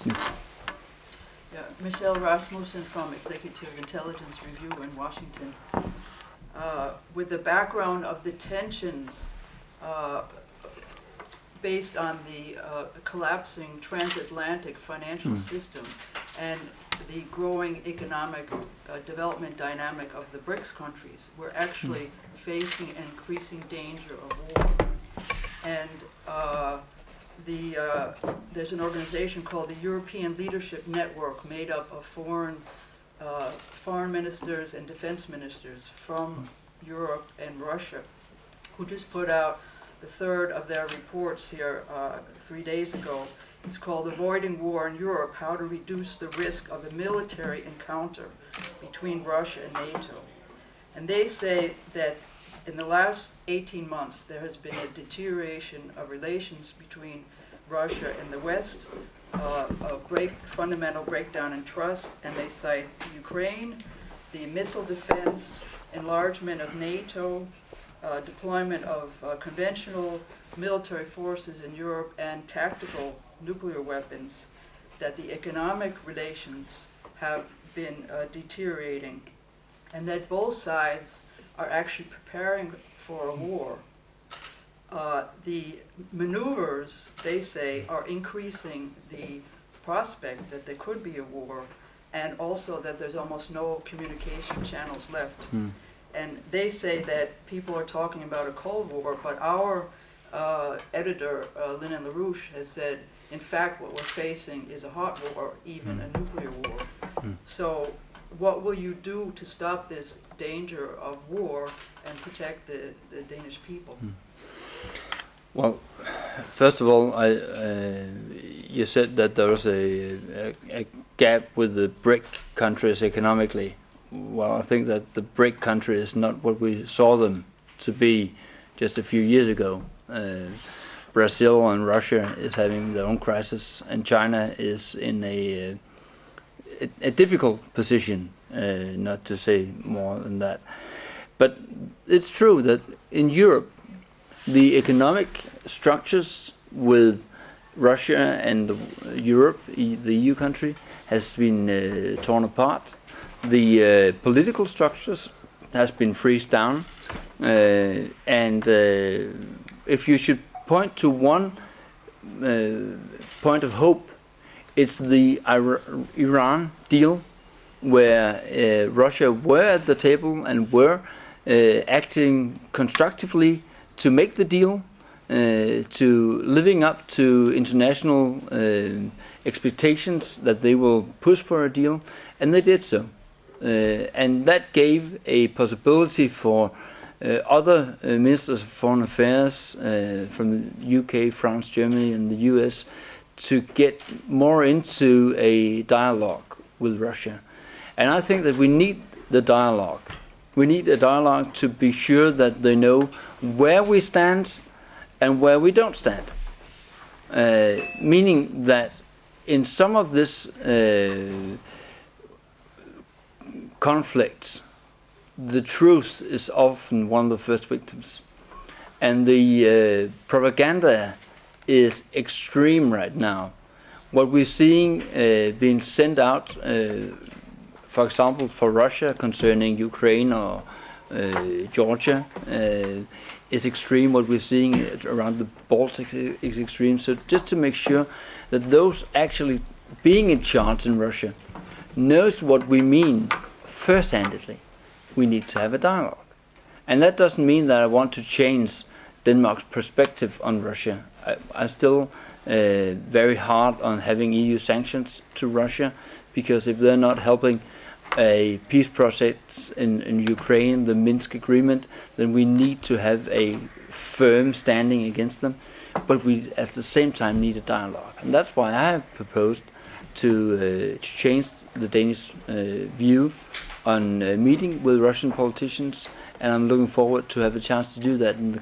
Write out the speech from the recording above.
Yes. Yeah, Michelle Rasmussen from Executive Intelligence Review in Washington. With the background of the tensions based on the collapsing transatlantic financial system and the growing economic development dynamic of the BRICS countries, we're actually facing an increasing danger of war. And there's an organization called the European Leadership Network, made up of foreign ministers and defense ministers from Europe and Russia, who just put out the third of their reports here 3 days ago. It's called Avoiding War in Europe, How to Reduce the Risk of a Military Encounter Between Russia and NATO. And they say that in the last 18 months, there has been a deterioration of relations between Russia and the West, fundamental breakdown in trust, and they cite Ukraine, the missile defense, enlargement of NATO, deployment of conventional military forces in Europe, and tactical nuclear weapons, that the economic relations have been deteriorating, and that both sides are actually preparing for a war. The maneuvers, they say, are increasing the prospect that there could be a war, and also that there's almost no communication channels left. And they say that people are talking about a Cold War, but our editor, Lynn LaRouche, has said, in fact, what we're facing is a hot war, even a nuclear war. So what will you do to stop this danger of war and protect the Danish people? Well, first of all, you said that there was a gap with the BRIC countries economically. Well, I think that the BRIC countries is not what we saw them to be just a few years ago. Brazil and Russia is having their own crisis, and China is in a difficult position, not to say more than that. But it's true that in Europe, the economic structures with Russia and Europe, the EU country, has been torn apart. The political structures has been freezed down, and if you should point to one point of hope, it's the Iran deal, where Russia were at the table and were acting constructively to make the deal, to living up to international expectations that they will push for a deal, and they did so. And that gave a possibility for other ministers of foreign affairs from the UK, France, Germany, and the US to get more into a dialogue with Russia. And I think that we need the dialogue. We need a dialogue to be sure that they know where we stand and where we don't stand. Meaning that in some of this conflicts, the truth is often one of the first victims. And the propaganda is extreme right now. What we're seeing being sent out, for example, for Russia concerning Ukraine or Georgia, is extreme. What we're seeing around the Baltic is extreme. So just to make sure that those actually being in charge in Russia knows what we mean first-handedly, we need to have a dialogue. And that doesn't mean that I want to change Denmark's perspective on Russia. I'm still very hard on having EU sanctions to Russia, because if they're not helping a peace process in Ukraine, the Minsk agreement, then we need to have a firm standing against them. But we at the same time need a dialogue. And that's why I have proposed to change the Danish view on meeting with Russian politicians, and I'm looking forward to have a chance to do that in the